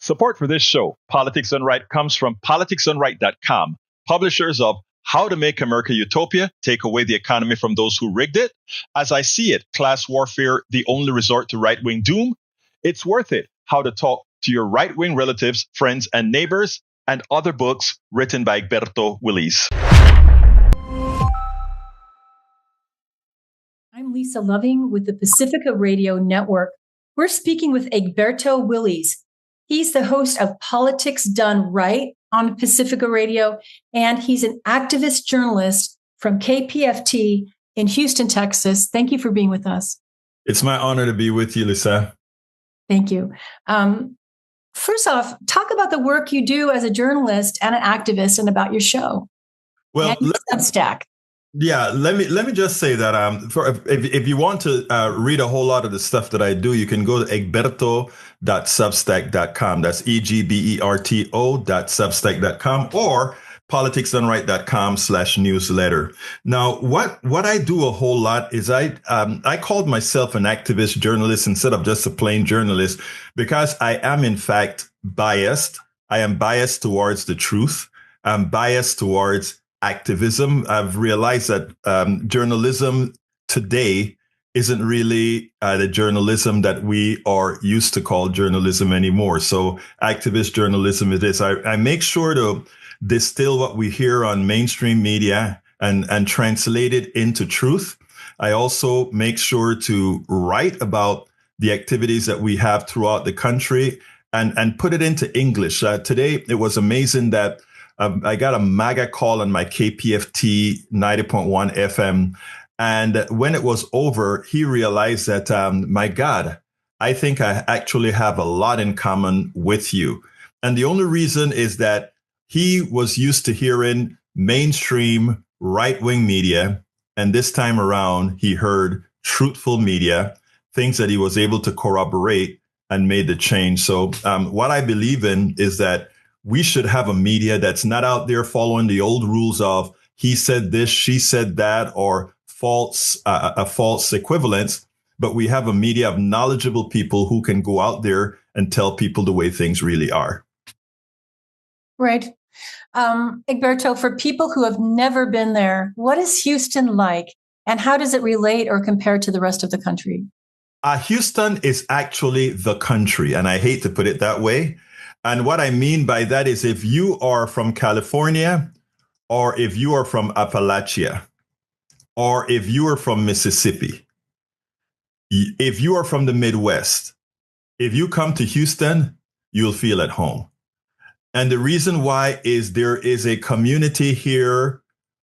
Support for this show, Politics Done Right, comes from politicsdoneright.com, publishers of How to Make America Utopia, Take Away the Economy from Those Who Rigged It, As I See It, Class Warfare, The Only Resort to Right-Wing Doom, It's Worth It, How to Talk to Your Right-Wing Relatives, Friends, and Neighbors, and other books written by Egberto Willies. I'm Lisa Loving with the Pacifica Radio Network. We're speaking with Egberto Willies. He's the host of Politics Done Right on Pacifica Radio, and he's an activist journalist from KPFT in Houston, Texas. Thank you for being with us. It's my honor to be with you, Lisa. Thank you. First off, talk about the work you do as a journalist and an activist and about your show. Well, Substack. Yeah, let me just say that if you want to read a whole lot of the stuff that I do, you can go to egberto.substack.com. That's EGBERTO.substack.com or politicsdoneright.com/newsletter. Now, what I do a whole lot is I called myself an activist journalist instead of just a plain journalist because I am in fact biased. I am biased towards the truth. I'm biased towards activism. I've realized that journalism today isn't really the journalism that we are used to call journalism anymore. So activist journalism it is. I make sure to distill what we hear on mainstream media and translate it into truth. I also make sure to write about the activities that we have throughout the country and put it into English. Today, it was amazing that I got a MAGA call on my KPFT 90.1 FM. And when it was over, he realized that, my God, I think I actually have a lot in common with you. And the only reason is that he was used to hearing mainstream right-wing media. And this time around, he heard truthful media, things that he was able to corroborate and made the change. So what I believe in is that we should have a media that's not out there following the old rules of he said this, she said that, or a false equivalence. But we have a media of knowledgeable people who can go out there and tell people the way things really are. Right. Egberto, for people who have never been there, what is Houston like and how does it relate or compare to the rest of the country? Houston is actually the country, and I hate to put it that way. And what I mean by that is if you are from California, or if you are from Appalachia, or if you are from Mississippi, if you are from the Midwest, if you come to Houston, you'll feel at home. And the reason why is there is a community here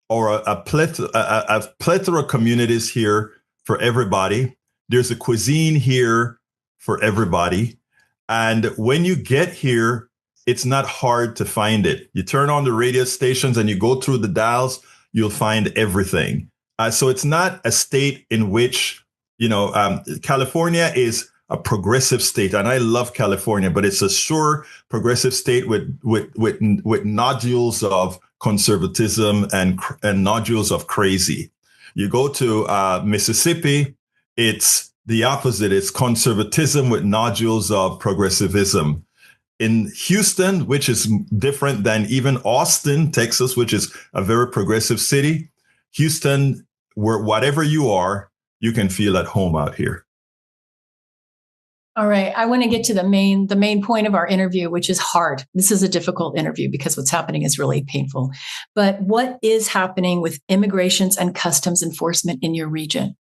or a plethora of communities here for everybody. There's a cuisine here for everybody. And when you get here, it's not hard to find it. You turn on the radio stations and you go through the dials, you'll find everything. So it's not a state in which, California is a progressive state. And I love California, but it's a sure progressive state with nodules of conservatism and nodules of crazy. You go to Mississippi, it's the opposite. It's conservatism with nodules of progressivism. In Houston, which is different than even Austin, Texas, which is a very progressive city, Houston, where whatever you are, you can feel at home out here. All right. I want to get to the main point of our interview, which is hard. This is a difficult interview because what's happening is really painful. But what is happening with immigrations and customs enforcement in your region?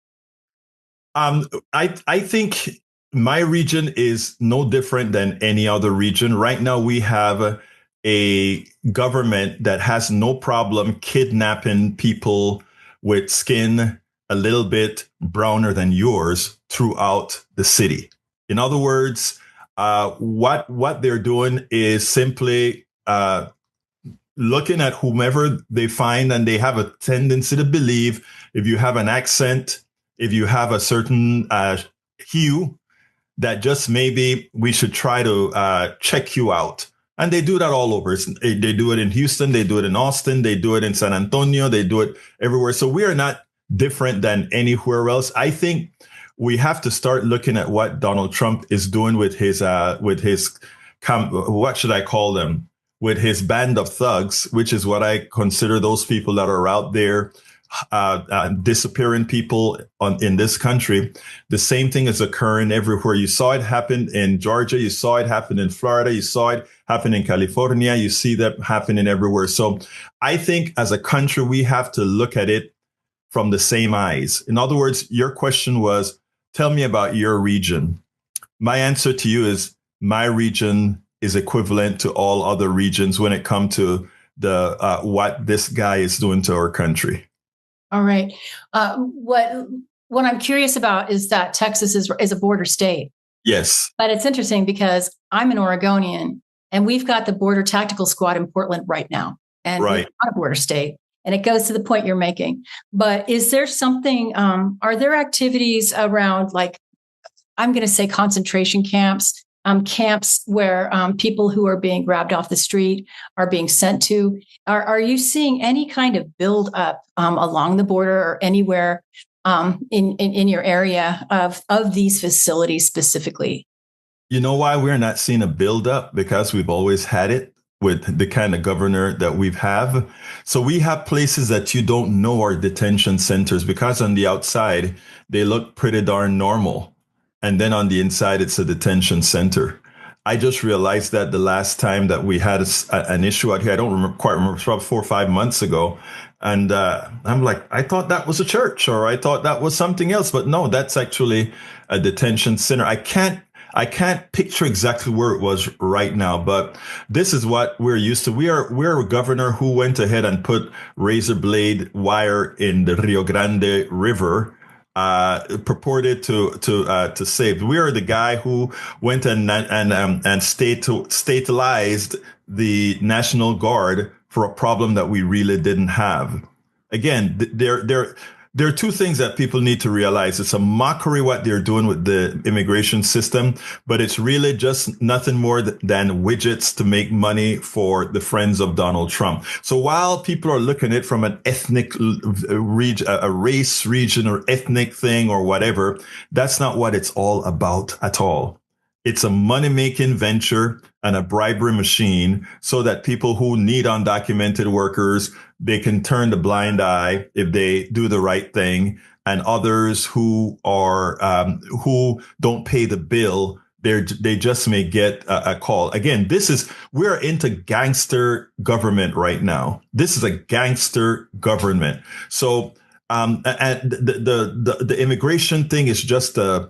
I think my region is no different than any other region. Right now, we have a government that has no problem kidnapping people with skin a little bit browner than yours throughout the city. In other words, what they're doing is simply looking at whomever they find, and they have a tendency to believe if you have an accent, if you have a certain hue, that just maybe we should try to check you out. And they do that all over. They do it in Houston. They do it in Austin. They do it in San Antonio. They do it everywhere. So we are not different than anywhere else. I think we have to start looking at what Donald Trump is doing with his what should I call them? With his band of thugs, which is what I consider those people that are out there disappearing people in this country. The same thing is occurring everywhere. You saw it happen in Georgia. You saw it happen in Florida. You saw it happen in California. You see that happening everywhere. So I think as a country, we have to look at it from the same eyes. In other words, your question was, tell me about your region. My answer to you is my region is equivalent to all other regions when it comes to the what this guy is doing to our country. All right. What I'm curious about is that Texas is a border state. Yes. But it's interesting because I'm an Oregonian and we've got the Border Tactical Squad in Portland right now. And right. It's not a border state. And it goes to the point you're making. But is there something, are there activities around, like, I'm going to say concentration camps, camps where people who are being grabbed off the street are being sent to? Are you seeing any kind of build up along the border or anywhere in your area of these facilities specifically? You know why we're not seeing a build up? Because we've always had it with the kind of governor that we have. So we have places that you don't know are detention centers because on the outside, they look pretty darn normal. And then on the inside, it's a detention center. I just realized that the last time that we had an issue out here, I don't quite remember, it's probably 4 or 5 months ago. And I'm like, I thought that was a church or I thought that was something else. But no, that's actually a detention center. I can't picture exactly where it was right now, but this is what we're used to. We're a governor who went ahead and put razor blade wire in the Rio Grande River, purported to save. We are the guy who went and statalized the National Guard for a problem that we really didn't have. Again, there are two things that people need to realize. It's a mockery what they're doing with the immigration system, but it's really just nothing more than widgets to make money for the friends of Donald Trump. So while people are looking at it from an ethnic region, a race region or ethnic thing or whatever, that's not what it's all about at all. It's a money-making venture and a bribery machine so that people who need undocumented workers, they can turn the blind eye if they do the right thing. And others who are who don't pay the bill, they just may get a call. Again, we're into gangster government right now. This is a gangster government. So and the immigration thing is just a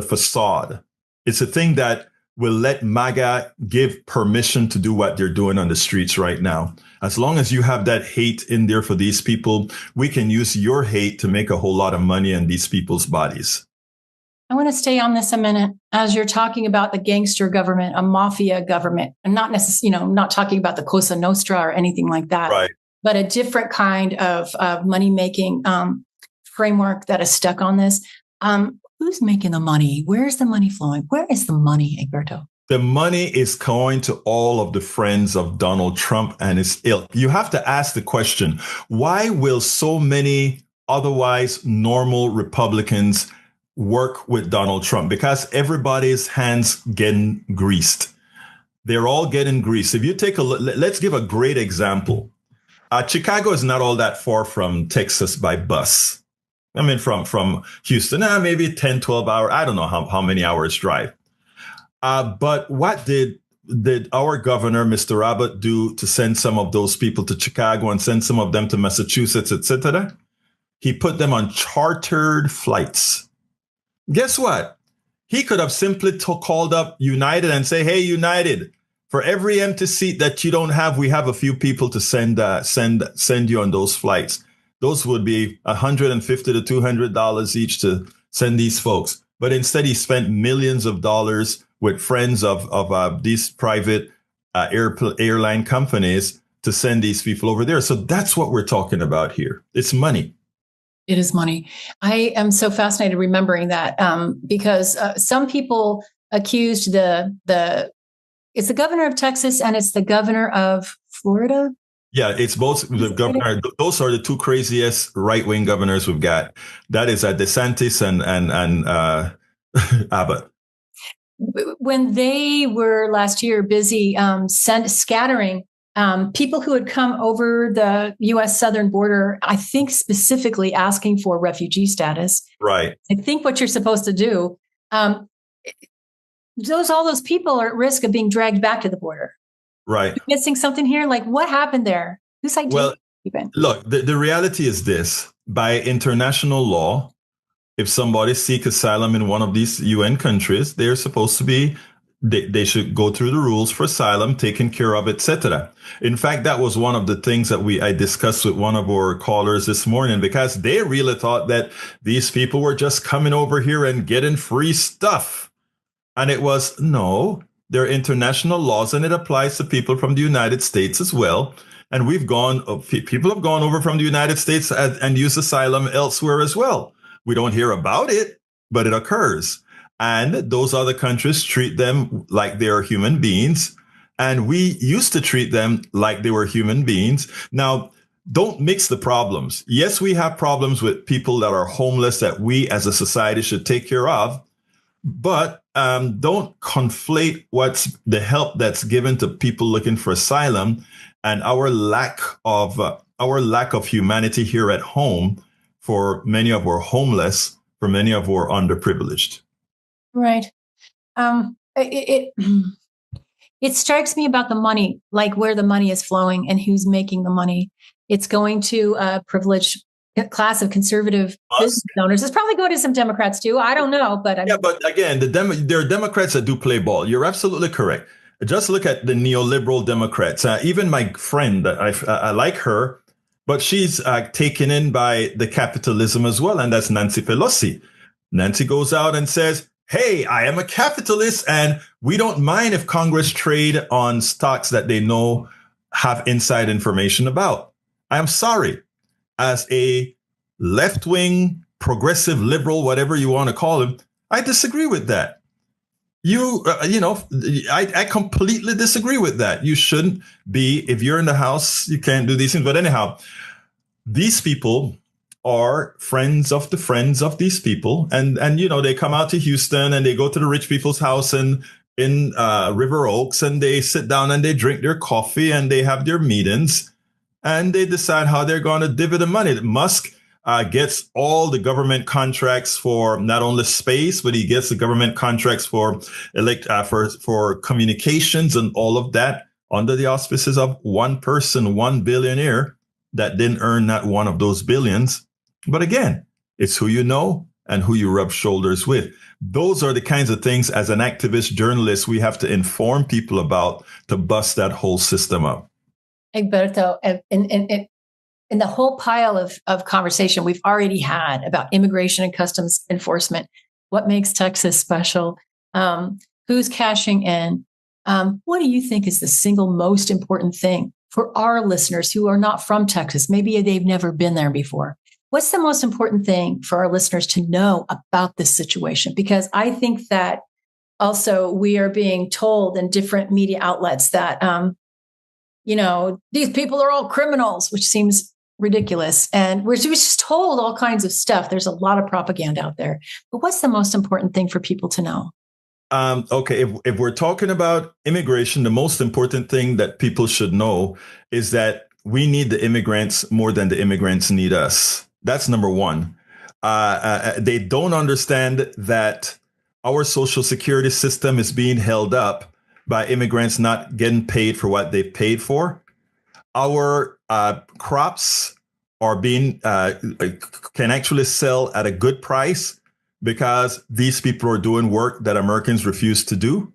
facade. It's a thing that will let MAGA give permission to do what they're doing on the streets right now. As long as you have that hate in there for these people, we can use your hate to make a whole lot of money on these people's bodies. I want to stay on this a minute as you're talking about the gangster government, a mafia government, and not necessarily, not talking about the Cosa Nostra or anything like that, right? But a different kind of money-making framework that is stuck on this. Who's making the money? Where is the money flowing? Where is the money, Egberto? The money is going to all of the friends of Donald Trump and his ilk. You have to ask the question, why will so many otherwise normal Republicans work with Donald Trump? Because everybody's hands getting greased. They're all getting greased. If you take a look, let's give a great example. Chicago is not all that far from Texas by bus. I mean, from Houston, maybe 10, 12 hours. I don't know how many hours drive. But what did our governor, Mr. Abbott, do to send some of those people to Chicago and send some of them to Massachusetts, etc.? He put them on chartered flights. Guess what? He could have simply called up United and say, hey, United, for every empty seat that you don't have, we have a few people to send you on those flights. Those would be $150 to $200 each to send these folks. But instead, he spent millions of dollars with friends of these private airline companies to send these people over there. So that's what we're talking about here. It's money. It is money. I am so fascinated remembering that because some people accused it's the governor of Texas and it's the governor of Florida. Yeah, it's both the governor. Those are the two craziest right-wing governors we've got. That is DeSantis and Abbott. when they were last year busy scattering people who had come over the U.S. southern border, I think specifically asking for refugee status. Right. I think what you're supposed to do, all those people are at risk of being dragged back to the border. Right. You're missing something here? Like, what happened there? Whose idea? Well, look, the reality is this. By international law, if somebody seeks asylum in one of these UN countries, they're supposed to be, they should go through the rules for asylum, taken care of, etc. In fact, that was one of the things that I discussed with one of our callers this morning, because they really thought that these people were just coming over here and getting free stuff. And it was, no, there are international laws, and it applies to people from the United States as well. And people have gone over from the United States and used asylum elsewhere as well. We don't hear about it, but it occurs. And those other countries treat them like they are human beings. And we used to treat them like they were human beings. Now, don't mix the problems. Yes, we have problems with people that are homeless that we as a society should take care of. But don't conflate what's the help that's given to people looking for asylum and our lack of humanity here at home for many of our homeless, for many of our underprivileged. Right. It strikes me about the money, like where the money is flowing and who's making the money. It's going to a privileged class of conservative business owners. It's probably going to some Democrats too. I don't know, but but again, there are Democrats that do play ball. You're absolutely correct. Just look at the neoliberal Democrats. Even my friend, I like her, but she's taken in by the capitalism as well, and that's Nancy Pelosi. Nancy goes out and says, hey, I am a capitalist, and we don't mind if Congress trade on stocks that they know have inside information about. I am sorry. As a left-wing, progressive, liberal, whatever you want to call him, I disagree with that. I completely disagree with that. You shouldn't be, if you're in the house, you can't do these things. But anyhow, these people are friends of these people. And they come out to Houston and they go to the rich people's house in River Oaks, and they sit down and they drink their coffee and they have their meetings and they decide how they're going to divvy the money. Musk gets all the government contracts for not only space, but he gets the government contracts for communications and all of that under the auspices of one person, one billionaire that didn't earn not one of those billions. But again, it's who you know and who you rub shoulders with. Those are the kinds of things as an activist journalist we have to inform people about to bust that whole system up. Egberto, in the whole pile of conversation we've already had about immigration and customs enforcement, what makes Texas special, who's cashing in, what do you think is the single most important thing for our listeners who are not from Texas? Maybe they've never been there before. What's the most important thing for our listeners to know about this situation? Because I think that also we are being told in different media outlets that, these people are all criminals, which seems ridiculous. And we're just told all kinds of stuff. There's a lot of propaganda out there. But what's the most important thing for people to know? Okay, if we're talking about immigration, the most important thing that people should know is that we need the immigrants more than the immigrants need us. That's number one. They don't understand that our social security system is being held up by immigrants not getting paid for what they paid for. Our crops are can actually sell at a good price because these people are doing work that Americans refuse to do.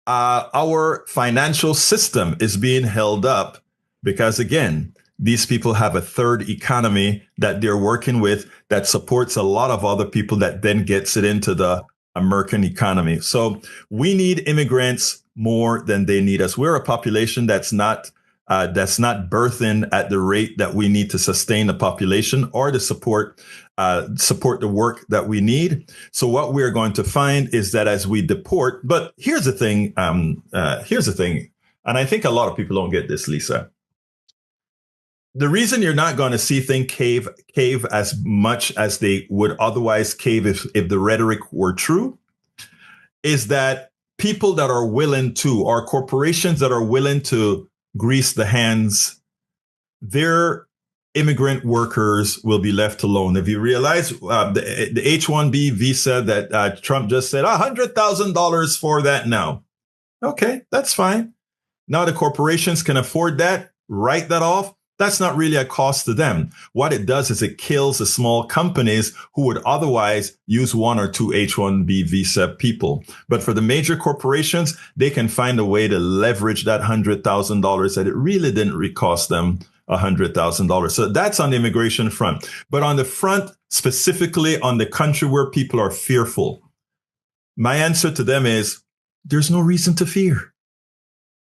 Our financial system is being held up because, again, these people have a third economy that they're working with that supports a lot of other people that then gets it into the American economy. So we need immigrants more than they need us. We're a population that's not birthing at the rate that we need to sustain the population or to support the work that we need. So what we're going to find is that as we deport, but here's the thing, and I think a lot of people don't get this, Lisa. The reason you're not going to see things cave as much as they would otherwise cave if the rhetoric were true is that people that are willing to, or corporations that are willing to grease the hands, their immigrant workers will be left alone. If you realize the H-1B visa that Trump just said, $100,000 for that now. Okay, that's fine. Now the corporations can afford that, write that off. That's not really a cost to them. What it does is it kills the small companies who would otherwise use one or two H-1B visa people. But for the major corporations, they can find a way to leverage that $100,000 that it really didn't cost them $100,000. So that's on the immigration front. But on the front, specifically on the country where people are fearful, my answer to them is there's no reason to fear.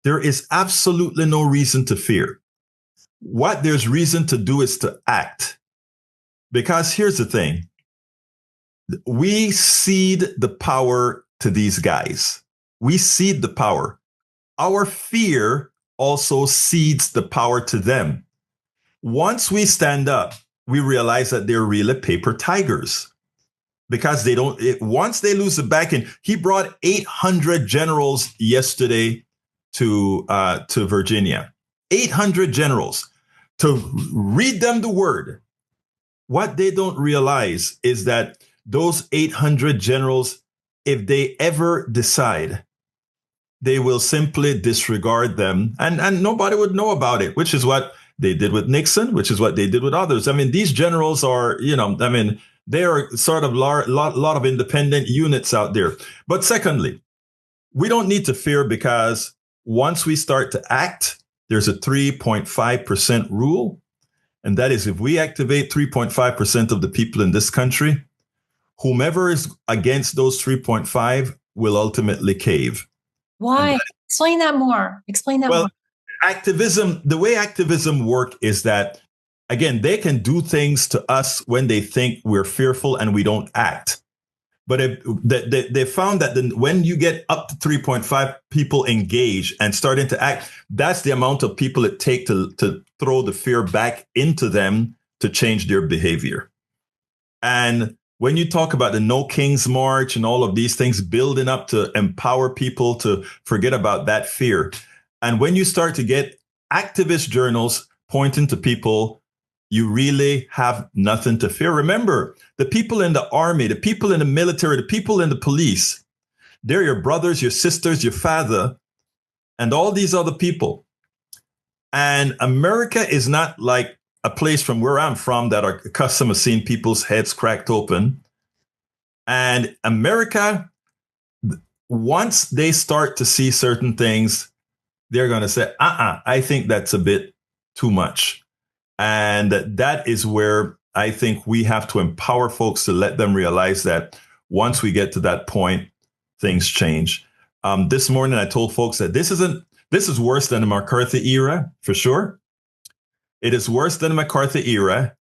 There is absolutely no reason to fear. What there's reason to do is to act. Because here's the thing. We cede the power to these guys. We cede the power. Our fear also cedes the power to them. Once we stand up, we realize that they're really paper tigers. Because they don't, once they lose the backing, he brought 800 generals yesterday to Virginia. 800 generals to read them the word. What they don't realize is that those 800 generals, if they ever decide, they will simply disregard them and nobody would know about it, which is what they did with Nixon, which is what they did with others. I mean, these generals are, they are sort of lot of independent units out there. But secondly, we don't need to fear because once we start to act, there's a 3.5% rule. And that is if we activate 3.5% of the people in this country, whomever is against those 3.5 will ultimately cave. Why? Explain that more. More. Activism, the way activism work is that, again, they can do things to us when they think we're fearful and we don't act. But they found that when you get up to 3.5 people engaged and starting to act, that's the amount of people it takes to throw the fear back into them to change their behavior. And when you talk about the No King's March and all of these things building up to empower people to forget about that fear. And when you start to get activist journals pointing to people, you really have nothing to fear. Remember, the people in the army, the people in the military, the people in the police, they're your brothers, your sisters, your father, and all these other people. And America is not like a place from where I'm from that are accustomed to seeing people's heads cracked open. And America, once they start to see certain things, they're going to say, I think that's a bit too much. And that is where I think we have to empower folks to let them realize that once we get to that point, things change. This morning, I told folks that this is worse than the McCarthy era, for sure. It is worse than the McCarthy era,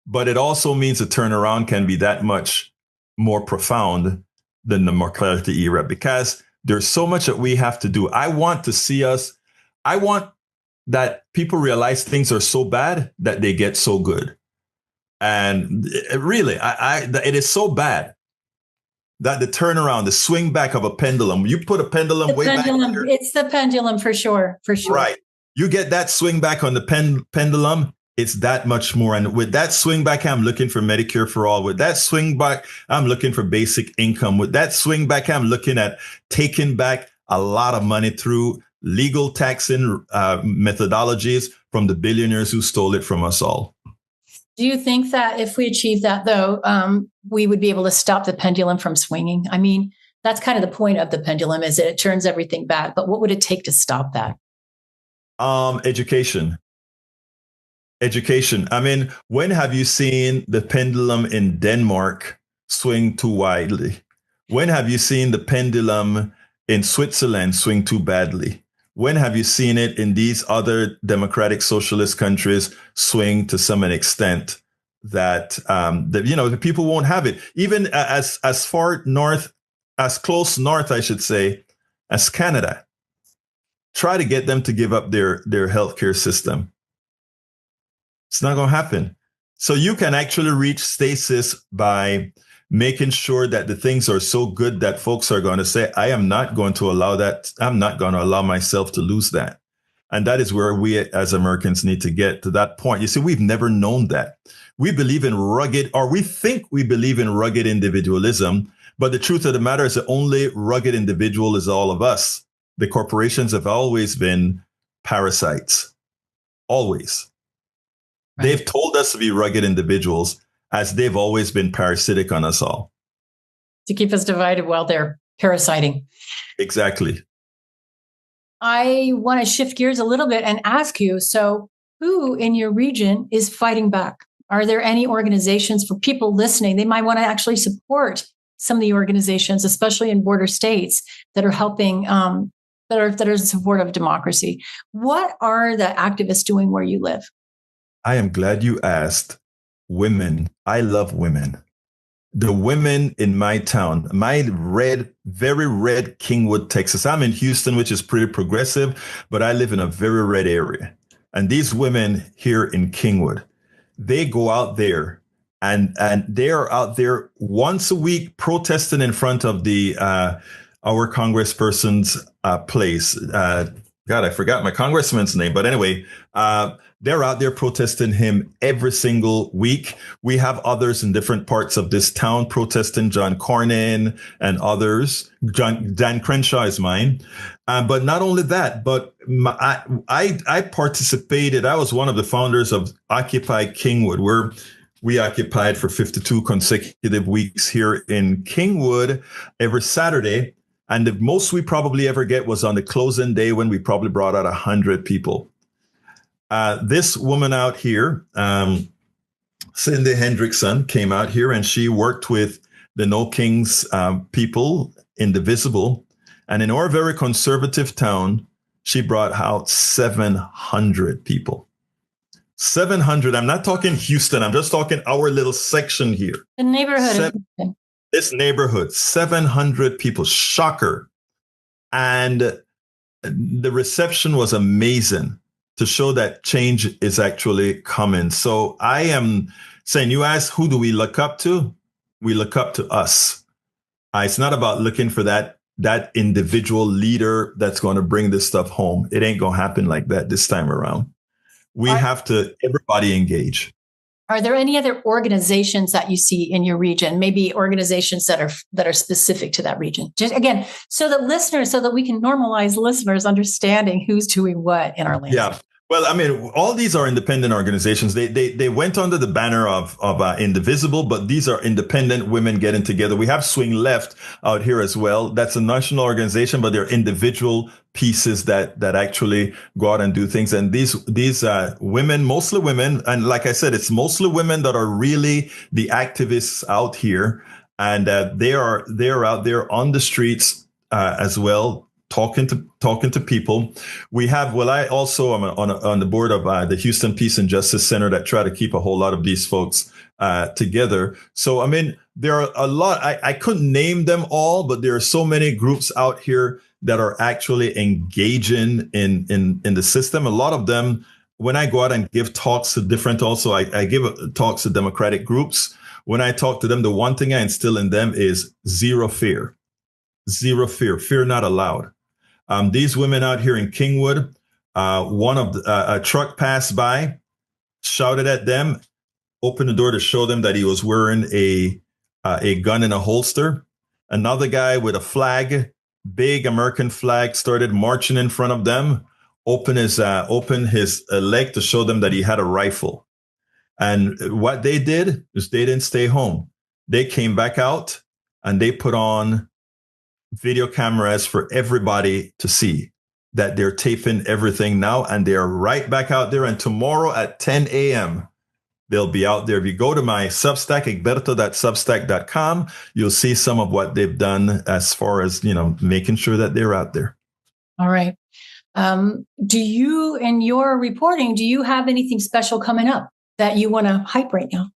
but it also means the turnaround can be that much more profound than the McCarthy era because there's so much that we have to do. I want that people realize things are so bad that they get so good. And really, it is so bad that the turnaround, the swing back of a pendulum, you put a pendulum back here. It's the pendulum for sure. Right. You get that swing back on the pendulum, it's that much more. And with that swing back, I'm looking for Medicare for all. With that swing back, I'm looking for basic income. With that swing back, I'm looking at taking back a lot of money through legal taxing methodologies from the billionaires who stole it from us all. Do you think that if we achieve that, though, we would be able to stop the pendulum from swinging? I mean, that's kind of the point of the pendulum is that it turns everything back. But what would it take to stop that? Education. I mean, when have you seen the pendulum in Denmark swing too widely? When have you seen the pendulum in Switzerland swing too badly? When have you seen it in these other democratic socialist countries swing to some extent that the people won't have it? Even as far north, as close north, I should say, as Canada. Try to get them to give up their healthcare system. It's not going to happen. So you can actually reach stasis by making sure that the things are so good that folks are going to say, I am not going to allow that. I'm not going to allow myself to lose that. And that is where we as Americans need to get to that point. You see, we've never known that. We believe in rugged, or we think we believe in rugged individualism. But the truth of the matter is the only rugged individual is all of us. The corporations have always been parasites. Always. Right. They've told us to be rugged individuals as they've always been parasitic on us all. To keep us divided while they're parasiting. Exactly. I want to shift gears a little bit and ask you, so who in your region is fighting back? Are there any organizations for people listening? They might want to actually support some of the organizations, especially in border states, that are helping, that are in support of democracy. What are the activists doing where you live? I am glad you asked. Women. I love women. The women in my town, my very red Kingwood, Texas. I'm in Houston, which is pretty progressive, but I live in a very red area. And these women here in Kingwood, they go out there and they are out there once a week protesting in front of the our congressperson's place. God, I forgot my congressman's name. But anyway, they're out there protesting him every single week. We have others in different parts of this town protesting John Cornyn and others. Dan Crenshaw is mine. But not only that, but I participated. I was one of the founders of Occupy Kingwood, where we occupied for 52 consecutive weeks here in Kingwood every Saturday. And the most we probably ever get was on the closing day when we probably brought out 100 people. This woman out here, Cindy Hendrickson, came out here and she worked with the No Kings people, Indivisible. And in our very conservative town, she brought out 700 people. 700. I'm not talking Houston. I'm just talking our little section here. The neighborhood. This neighborhood, 700 people, shocker. And the reception was amazing to show that change is actually coming. So I am saying, you ask, who do we look up to? We look up to us. It's not about looking for that individual leader that's going to bring this stuff home. It ain't going to happen like that this time around. We have to, everybody engage. Are there any other organizations that you see in your region? Maybe organizations that are specific to that region? Just again, so that we can normalize listeners understanding who's doing what in our land. Yeah. Well, I mean, all these are independent organizations. They went under the banner of Indivisible, but these are independent women getting together. We have Swing Left out here as well. That's a national organization, but they're individual pieces that actually go out and do things. And these women, mostly women, and like I said, it's mostly women that are really the activists out here, and they are out there on the streets as well. Talking to people. We have, I also am on the board of the Houston Peace and Justice Center that try to keep a whole lot of these folks together. So, I mean, there are a lot, I couldn't name them all, but there are so many groups out here that are actually engaging in the system. A lot of them, when I go out and give talks to different, also I give talks to Democratic groups. When I talk to them, the one thing I instill in them is zero fear. Zero fear. Fear not allowed. These women out here in Kingwood, a truck passed by, shouted at them, opened the door to show them that he was wearing a gun in a holster. Another guy with a flag, big American flag, started marching in front of them, opened his leg to show them that he had a rifle. And what they did is they didn't stay home. They came back out and they put on video cameras for everybody to see that they're taping everything now, and they're right back out there. And tomorrow at 10 a.m., they'll be out there. If you go to my Substack, egberto.substack.com, you'll see some of what they've done as far as, making sure that they're out there. All right. Do you, in your reporting, do you have anything special coming up that you want to hype right now?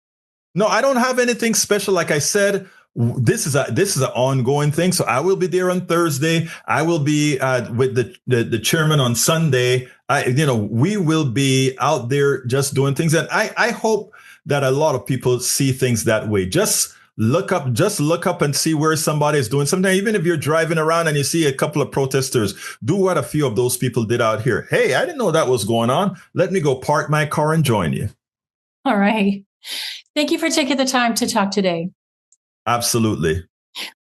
No, I don't have anything special. Like I said, this is an ongoing thing. So I will be there on Thursday. I will be with the chairman on Sunday. We will be out there just doing things. And I hope that a lot of people see things that way. Just look up and see where somebody is doing something. Even if you're driving around and you see a couple of protesters, do what a few of those people did out here. Hey, I didn't know that was going on. Let me go park my car and join you. All right. Thank you for taking the time to talk today. Absolutely.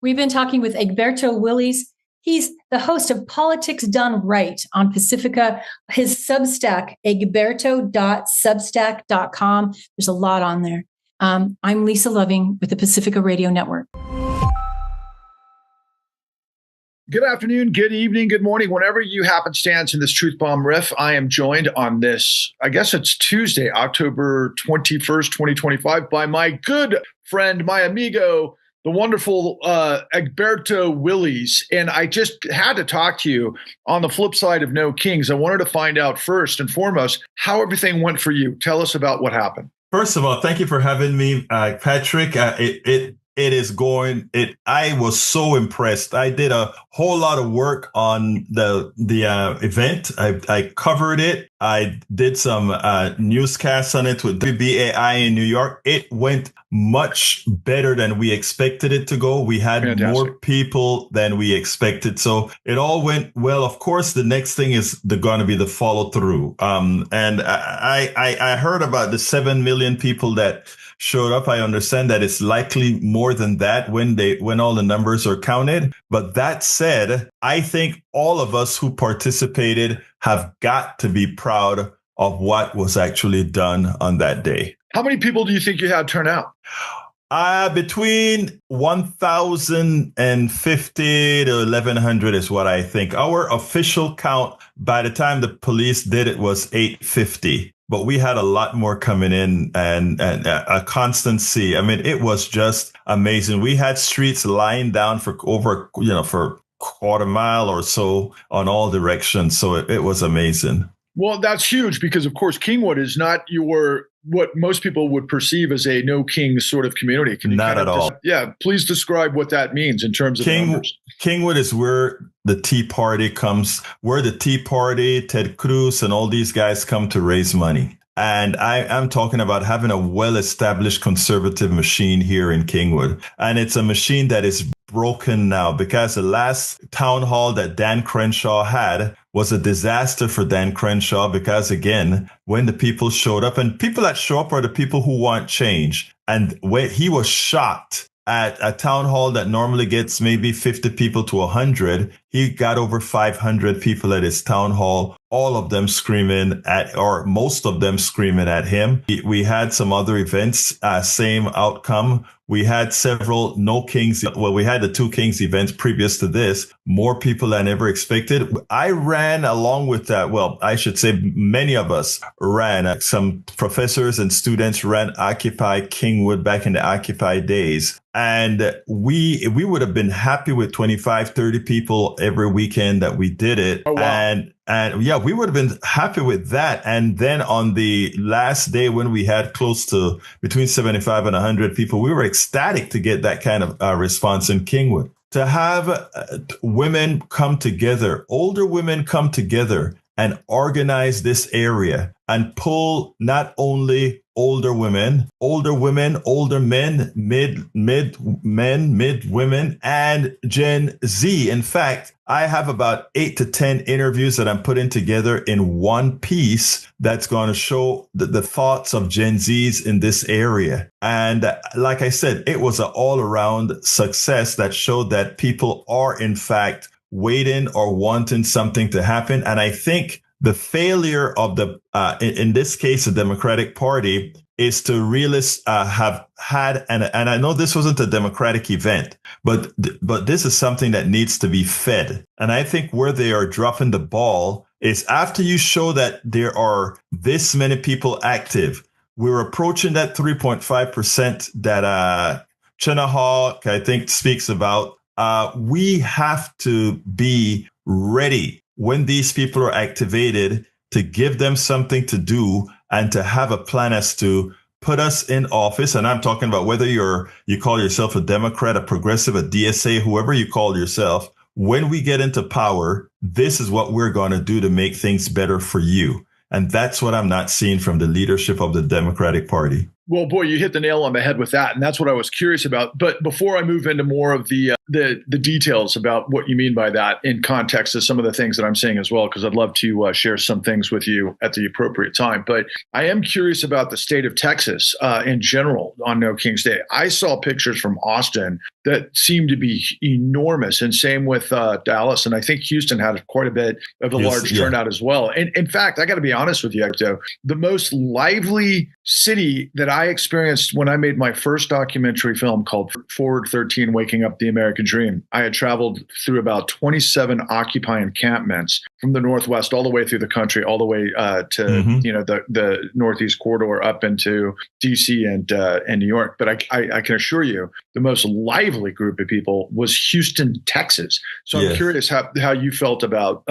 We've been talking with Egberto Willies. He's the host of Politics Done Right on Pacifica. His Substack, egberto.substack.com. There's a lot on there. I'm Lisa Loving with the Pacifica Radio Network. Good afternoon, good evening, good morning. Whenever you happenstance in this Truth Bomb Riff, I am joined on this, I guess it's Tuesday, October 21st, 2025, by my good friend, my amigo, the wonderful Egberto Willies. And I just had to talk to you on the flip side of No Kings. I wanted to find out first and foremost how everything went for you. Tell us about what happened. First of all, thank you for having me, Patrick. It is going. I was so impressed. I did a whole lot of work on the event. I covered it. I did some newscasts on it with WBAI in New York. It went much better than we expected it to go. We had Fantastic. More people than we expected. So it all went well. Of course, the next thing is going to be the follow through. And I heard about the 7 million people that showed up. I understand that it's likely more than that when all the numbers are counted. But that said, I think all of us who participated have got to be proud of what was actually done on that day. How many people do you think you had turn out? Between 1,050 to 1,100 is what I think. Our official count by the time the police did it was 850. But we had a lot more coming in and a constant sea. I mean, it was just amazing. We had streets lying down for over, for quarter mile or so on all directions. So it was amazing. Well, that's huge because, of course, Kingwood is not what most people would perceive as a no king sort of community. Not at all. Yeah. Please describe what that means in terms of numbers. Kingwood is where the Tea Party comes, where the Tea Party, Ted Cruz, and all these guys come to raise money. And I'm talking about having a well-established conservative machine here in Kingwood. And it's a machine that is broken now because the last town hall that Dan Crenshaw had was a disaster for Dan Crenshaw because, again, when the people showed up, and people that show up are the people who want change. And when he was shocked at a town hall that normally gets maybe 50 people to 100, he got over 500 people at his town hall, all of them screaming or most of them screaming at him. We had some other events, same outcome. We had several No Kings. Well, we had the Two Kings events previous to this, more people than ever expected. I ran along with that. Well, I should say many of us ran. Some professors and students ran Occupy Kingwood back in the Occupy days. And we would have been happy with 25, 30 people every weekend that we did it. Oh, wow. And yeah, we would have been happy with that. And then on the last day when we had close to between 75 and 100 people, we were ecstatic to get that kind of response in Kingwood. To have women come together, older women come together and organize this area and pull not only older women, older men, mid women, and Gen Z. In fact, I have about 8 to 10 interviews that I'm putting together in one piece that's going to show the thoughts of Gen Zs in this area. And like I said, it was an all-around success that showed that people are, in fact, waiting or wanting something to happen. And I think the failure of in this case, the Democratic Party is to really have had, and I know this wasn't a Democratic event, but this is something that needs to be fed. And I think where they are dropping the ball is after you show that there are this many people active, we're approaching that 3.5% that Chenahawk, I think, speaks about. We have to be ready when these people are activated to give them something to do and to have a plan as to put us in office. And I'm talking about whether you call yourself a Democrat, a progressive, a DSA, whoever you call yourself. When we get into power, this is what we're going to do to make things better for you. And that's what I'm not seeing from the leadership of the Democratic Party. Well, boy, you hit the nail on the head with that, and that's what I was curious about. But before I move into more of the details about what you mean by that in context of some of the things that I'm saying as well, because I'd love to share some things with you at the appropriate time. But I am curious about the state of Texas in general on No King's Day. I saw pictures from Austin that seemed to be enormous, and same with Dallas, and I think Houston had quite a bit of a large turnout as well. And in fact, I got to be honest with you, Hector, the most lively city that I experienced when I made my first documentary film called Forward 13, Waking Up the American Dream. I had traveled through about 27 Occupy encampments from the Northwest all the way through the country, all the way to the Northeast corridor up into DC and New York. But I can assure you, the most lively group of people was Houston, Texas. So I'm curious how you felt about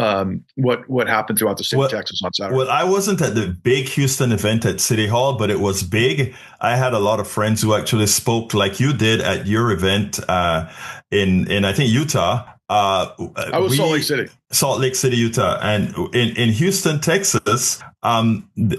what happened throughout the state of Texas on Saturday. Well, I wasn't at the big Houston event at City Hall, but it was big. I had a lot of friends who actually spoke like you did at your event in I think Utah. I was Salt Lake City, Utah. And in Houston, Texas,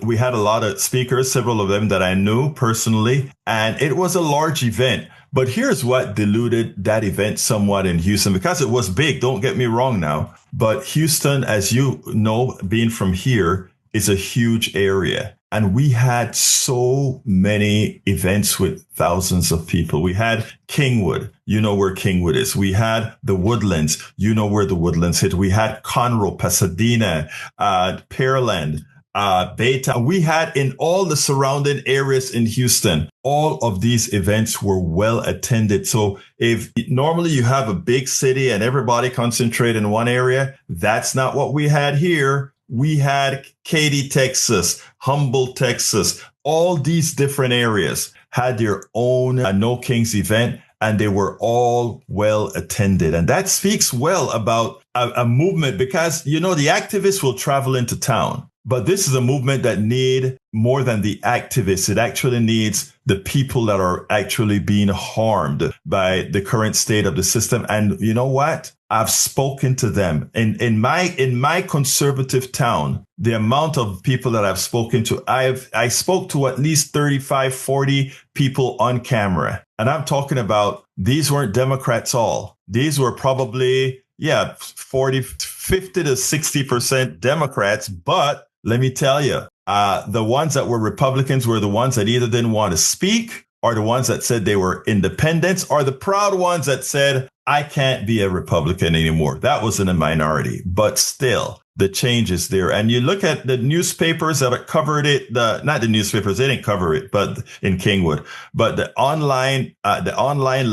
we had a lot of speakers, several of them that I knew personally, and it was a large event. But here's what diluted that event somewhat in Houston, because it was big. Don't get me wrong now. But Houston, as you know, being from here, is a huge area. And we had so many events with thousands of people. We had Kingwood. You know where Kingwood is. We had the Woodlands. You know where the Woodlands hit. We had Conroe, Pasadena, Pearland, Baytown. We had in all the surrounding areas in Houston. All of these events were well attended. So if normally you have a big city and everybody concentrate in one area, that's not what we had here. We had Katy, Texas, Humboldt, Texas, all these different areas had their own No Kings event, and they were all well attended. And that speaks well about a movement, because, you know, the activists will travel into town. But this is a movement that need more than the activists. It actually needs the people that are actually being harmed by the current state of the system. And you know what? I've spoken to them in my conservative town. The amount of people that I've spoken to, I spoke to at least 35, 40 people on camera. And I'm talking about, these weren't Democrats all. These were probably, 50 to 60% Democrats. But let me tell you, the ones that were Republicans were the ones that either didn't want to speak, or the ones that said they were independents, or the proud ones that said, I can't be a Republican anymore. That was in a minority, but still the change is there. And you look at the newspapers that covered it, not the newspapers, they didn't cover it, but in Kingwood, but the online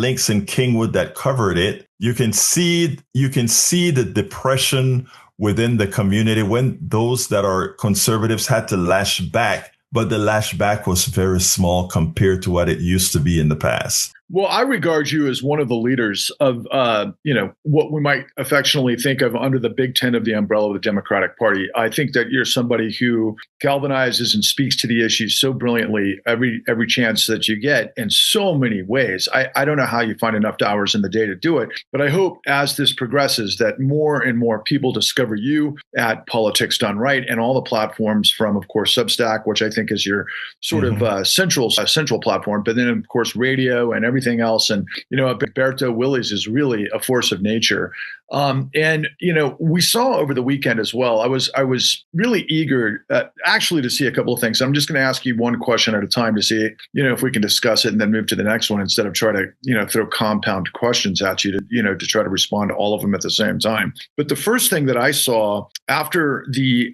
links in Kingwood that covered it, you can see the depression within the community when those that are conservatives had to lash back. But the lash back was very small compared to what it used to be in the past. Well, I regard you as one of the leaders of, what we might affectionately think of under the big tent of the umbrella of the Democratic Party. I think that you're somebody who galvanizes and speaks to the issues so brilliantly every chance that you get in so many ways. I don't know how you find enough hours in the day to do it, but I hope as this progresses that more and more people discover you at Politics Done Right and all the platforms from, of course, Substack, which I think is your sort of central platform, but then, of course, radio and everything else. And, Alberto Willies is really a force of nature. And we saw over the weekend as well, I was really eager actually to see a couple of things. I'm just going to ask you one question at a time to see, if we can discuss it and then move to the next one instead of try to, throw compound questions at you to try to respond to all of them at the same time. But the first thing that I saw after the,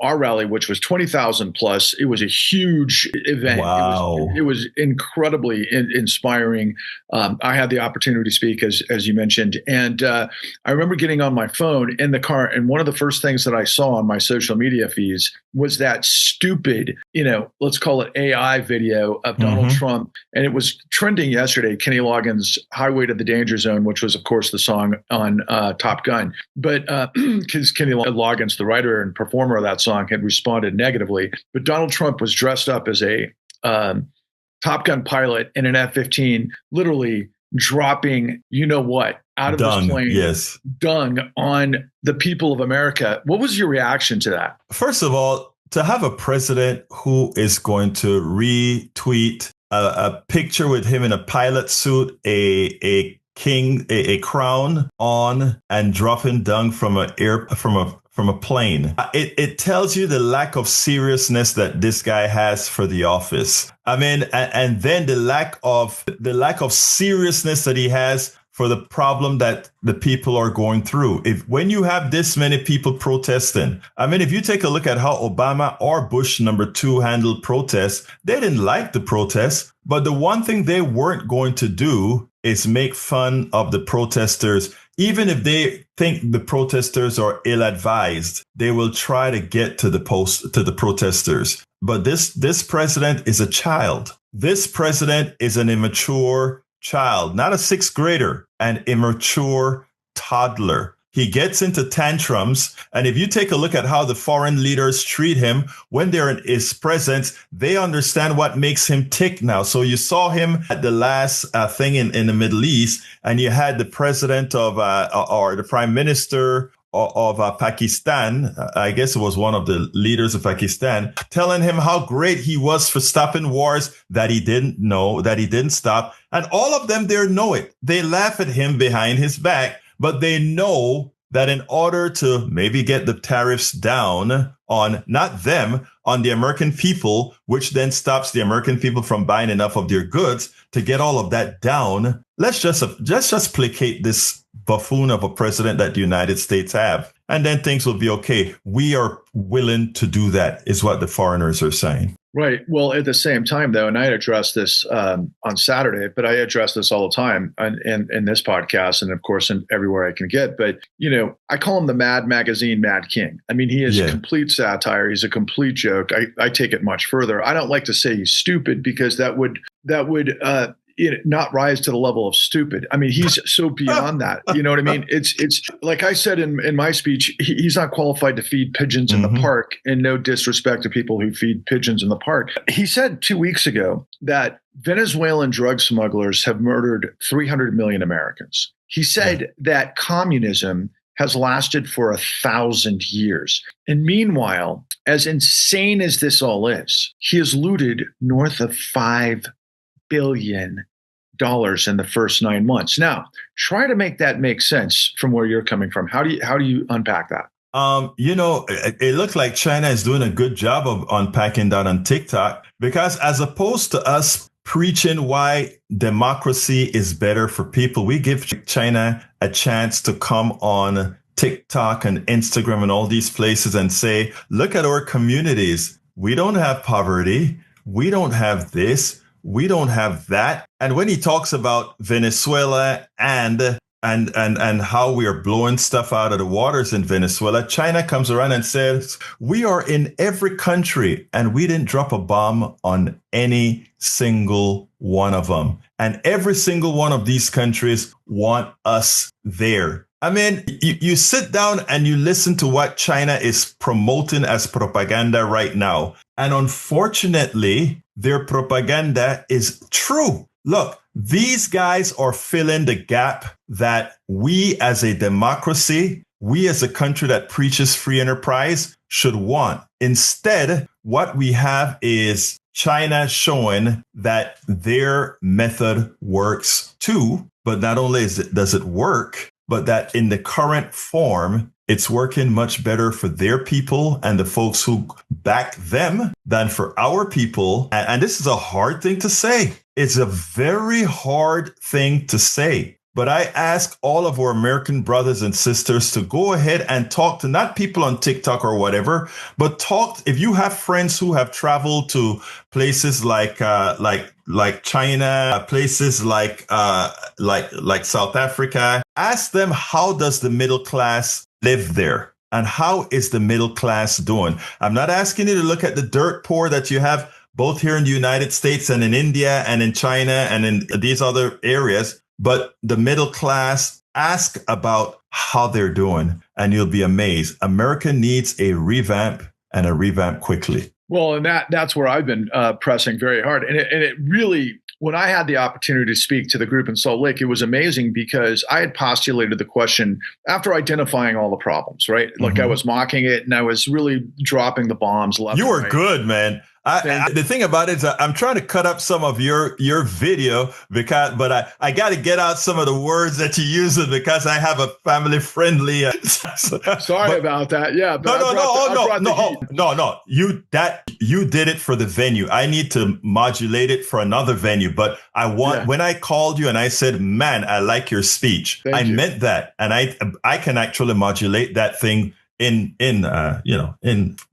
our rally, which was 20,000 plus, it was a huge event. Wow. It was incredibly inspiring. I had the opportunity to speak, as you mentioned. And I remember getting on my phone in the car, and one of the first things that I saw on my social media feeds was that stupid, let's call it AI video of Donald Trump. And it was trending yesterday, Kenny Loggins' Highway to the Danger Zone, which was, of course, the song on Top Gun. But because Kenny Loggins, the writer and performer of that song, had responded negatively. But Donald Trump was dressed up as a Top Gun pilot in an F-15, literally dropping, out of his plane, dung on the people of America. What was your reaction to that? First of all, to have a president who is going to retweet a picture with him in a pilot suit, a crown on, and dropping down from a plane. It tells you the lack of seriousness that this guy has for the office. I mean, and then the lack of seriousness that he has for the problem that the people are going through. When you have this many people protesting, I mean, if you take a look at how Obama or Bush #2 handled protests, they didn't like the protests, but the one thing they weren't going to do is make fun of the protesters. Even if they think the protesters are ill-advised, they will try to get to the protesters. But this president is a child. This president is an immature child, not a sixth grader, an immature toddler. He gets into tantrums. And if you take a look at how the foreign leaders treat him when they're in his presence, they understand what makes him tick now. So you saw him at the last thing in the Middle East, and you had the president of or the prime minister of Pakistan, I guess it was one of the leaders of Pakistan, telling him how great he was for stopping wars that he didn't know, that he didn't stop. And all of them there know it. They laugh at him behind his back, but they know that in order to maybe get the tariffs down on, not them, on the American people, which then stops the American people from buying enough of their goods, to get all of that down, let's just placate this buffoon of a president that the United States have, and then things will be okay. We are willing to do that, is what the foreigners are saying. Right. Well, at the same time, though, and I addressed this on Saturday, but I address this all the time in this podcast, and of course, everywhere I can get. But, I call him the Mad Magazine Mad King. I mean, he is a complete satire. He's a complete joke. I take it much further. I don't like to say he's stupid, because that would not rise to the level of stupid. I mean, he's so beyond that. You know what I mean? It's like I said in my speech, he's not qualified to feed pigeons in the park, and no disrespect to people who feed pigeons in the park. He said 2 weeks ago that Venezuelan drug smugglers have murdered 300 million Americans. He said that communism has lasted for 1,000 years. And meanwhile, as insane as this all is, he has looted north of $5 billion in the first 9 months. Now, try to make that make sense from where you're coming from. How do you unpack that? It looks like China is doing a good job of unpacking that on TikTok, because as opposed to us preaching why democracy is better for people, we give China a chance to come on TikTok and Instagram and all these places and say, look at our communities. We don't have poverty. We don't have this. We don't have that. And when he talks about Venezuela and how we are blowing stuff out of the waters in Venezuela, China comes around and says, we are in every country and we didn't drop a bomb on any single one of them. And every single one of these countries want us there. I mean, you sit down and you listen to what China is promoting as propaganda right now. And unfortunately, their propaganda is true. Look, these guys are filling the gap that we as a democracy, we as a country that preaches free enterprise should want. Instead, what we have is China showing that their method works too. But not only does it work, but that in the current form, it's working much better for their people and the folks who back them than for our people. And this is a hard thing to say. It's a very hard thing to say. But I ask all of our American brothers and sisters to go ahead and talk to not people on TikTok or whatever, but talk. If you have friends who have traveled to places like China, places like South Africa, ask them, how does the middle class live there? And how is the middle class doing? I'm not asking you to look at the dirt poor that you have both here in the United States and in India and in China and in these other areas. But the middle class, ask about how they're doing, and you'll be amazed. America needs a revamp, and a revamp quickly. Well, and that's where I've been pressing very hard. And it really, when I had the opportunity to speak to the group in Salt Lake, it was amazing because I had postulated the question after identifying all the problems, right? Like I was mocking it and I was really dropping the bombs left. You were good, man. The thing about it is I'm trying to cut up some of your video but I got to get out some of the words that you use because I have a family friendly. Sorry about that. Yeah. No. You did it for the venue. I need to modulate it for another venue. But when I called you and I said, man, I like your speech. I meant that. And I can actually modulate that thing in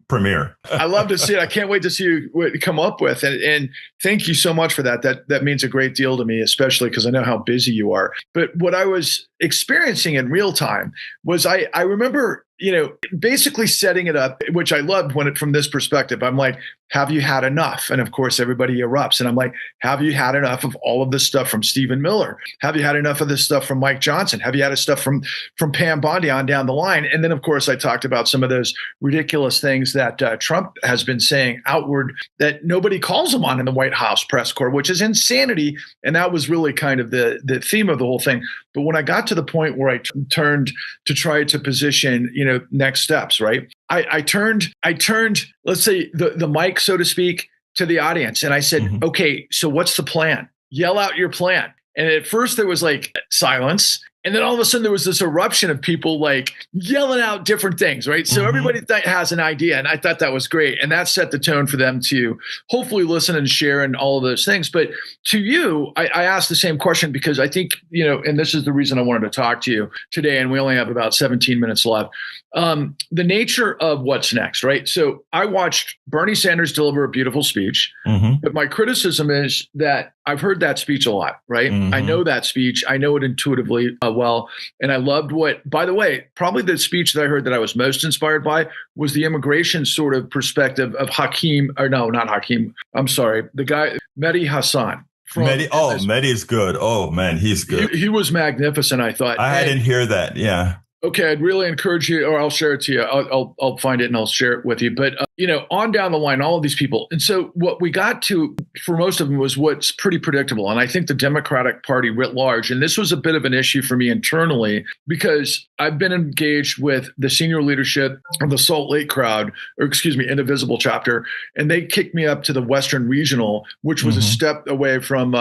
Premiere. I love to see it. I can't wait to see what you come up with. And thank you so much for that. That means a great deal to me, especially because I know how busy you are. But what I was experiencing in real time was I remember, basically setting it up, which I loved from this perspective. I'm like, have you had enough? And of course, everybody erupts. And I'm like, have you had enough of all of this stuff from Stephen Miller? Have you had enough of this stuff from Mike Johnson? Have you had stuff from Pam Bondi on down the line? And then, of course, I talked about some of those ridiculous things that Trump has been saying outward that nobody calls him on in the White House press corps, which is insanity. And that was really kind of the theme of the whole thing. But when I got to the point where I turned to try to position, next steps, right? I turned, let's say the mic, so to speak, to the audience. And I said, okay, so what's the plan? Yell out your plan. And at first there was like silence. And then all of a sudden there was this eruption of people like yelling out different things, right? So everybody has an idea. And I thought that was great. And that set the tone for them to hopefully listen and share and all of those things. But to you, I asked the same question because I think, and this is the reason I wanted to talk to you today. And we only have about 17 minutes left. The nature of what's next, right? So I watched Bernie Sanders deliver a beautiful speech. But my criticism is that I've heard that speech a lot, right? I know that speech. I know it intuitively well. And I loved by the way, probably the speech that I heard that I was most inspired by was the immigration sort of perspective of not Hakeem. I'm sorry. The guy, Mehdi Hassan. Mehdi is good. Oh man, he's good. He was magnificent, I thought. I didn't hear that. Yeah. Okay, I'd really encourage you, or I'll share it to you. I'll find it and I'll share it with you. But on down the line, all of these people, and so what we got to for most of them was what's pretty predictable. And I think the Democratic Party writ large, and this was a bit of an issue for me internally because I've been engaged with the senior leadership of the Salt Lake crowd, Indivisible chapter, and they kicked me up to the Western Regional, which was a step away from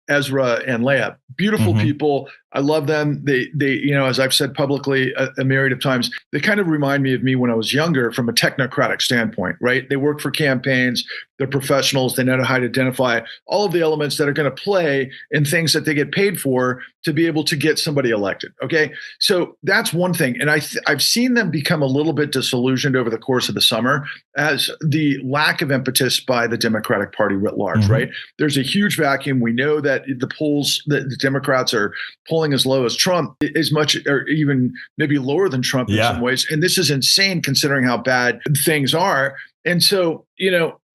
Ezra and Leah. Beautiful people. I love them. They, as I've said publicly a myriad of times, they kind of remind me of me when I was younger from a technocratic standpoint, right? They work for campaigns. They're professionals. They know how to identify all of the elements that are going to play in things that they get paid for to be able to get somebody elected. Okay. So that's one thing. And I've seen them become a little bit disillusioned over the course of the summer as the lack of impetus by the Democratic Party writ large, right? There's a huge vacuum. We know that the polls, the Democrats are polling as low as Trump, as much or even maybe lower than Trump in some ways. And this is insane considering how bad things are. And so,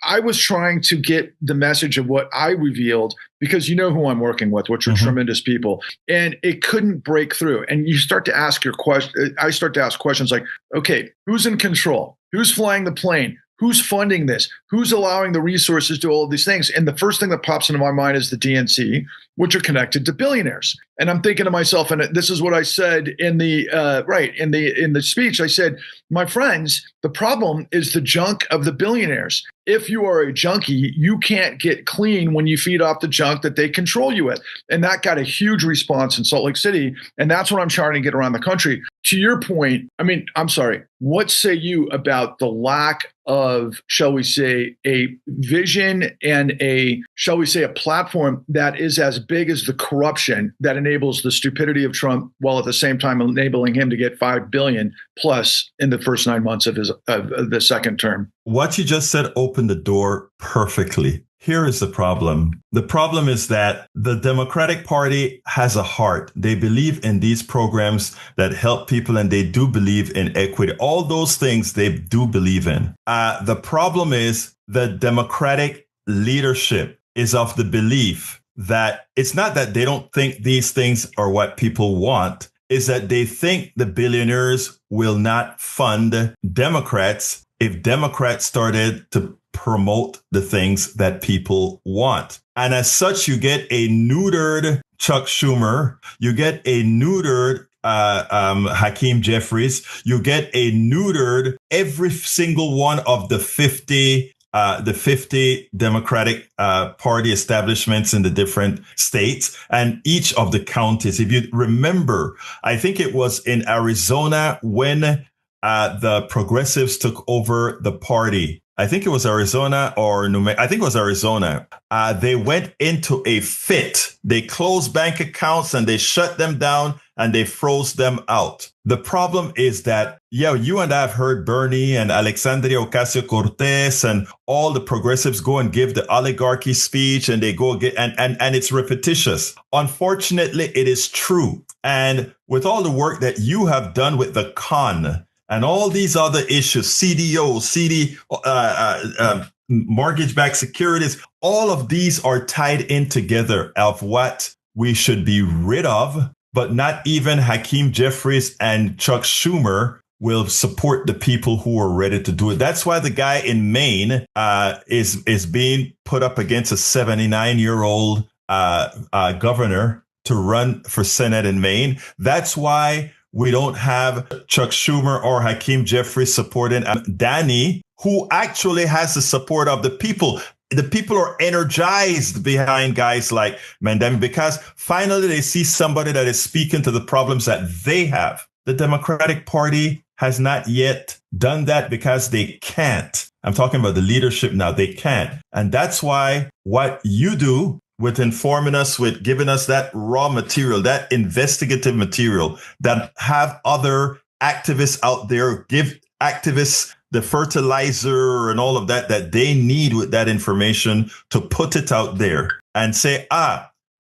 I was trying to get the message of what I revealed because who I'm working with, which are tremendous people, and it couldn't break through. And you start to ask I start to ask questions like, okay, who's in control? Who's flying the plane? Who's funding this? Who's allowing the resources to all of these things? And the first thing that pops into my mind is the DNC, which are connected to billionaires. And I'm thinking to myself, and this is what I said in the speech. I said, my friends, the problem is the junk of the billionaires. If you are a junkie, you can't get clean when you feed off the junk that they control you with. And that got a huge response in Salt Lake City. And that's what I'm trying to get around the country. To your point, I'm sorry, what say you about the lack of, shall we say, a vision and a platform that is as big as the corruption that enables the stupidity of Trump, while at the same time enabling him to get $5 billion plus in the first 9 months of the second term? What you just said opened the door perfectly. Here is the problem. The problem is that the Democratic Party has a heart. They believe in these programs that help people, and they do believe in equity. All those things they do believe in. The problem is the Democratic leadership is of the belief that it's not that they don't think these things are what people want, is that they think the billionaires will not fund Democrats if Democrats started to promote the things that people want. And as such, you get a neutered Chuck Schumer, you get a neutered Hakeem Jeffries, you get a neutered every single one of the 50 Democratic Party establishments in the different states and each of the counties. If you remember, I think it was in Arizona when the progressives took over the party. I think it was Arizona or New Mexico. I think it was Arizona. They went into a fit. They closed bank accounts and they shut them down and they froze them out. The problem is that, you and I have heard Bernie and Alexandria Ocasio-Cortez and all the progressives go and give the oligarchy speech and they go get, and it's repetitious. Unfortunately, it is true. And with all the work that you have done with the con, and all these other issues, CDO, mortgage-backed securities, all of these are tied in together of what we should be rid of, but not even Hakeem Jeffries and Chuck Schumer will support the people who are ready to do it. That's why the guy in Maine is being put up against a 79-year-old governor to run for Senate in Maine. That's why we don't have Chuck Schumer or Hakeem Jeffries supporting Danny, who actually has the support of the people. The people are energized behind guys like Mandem because finally they see somebody that is speaking to the problems that they have. The Democratic Party has not yet done that because they can't. I'm talking about the leadership now. They can't. And that's why what you do with informing us, with giving us that raw material, that investigative material that have other activists out there, give activists the fertilizer and all of that they need with that information to put it out there and say,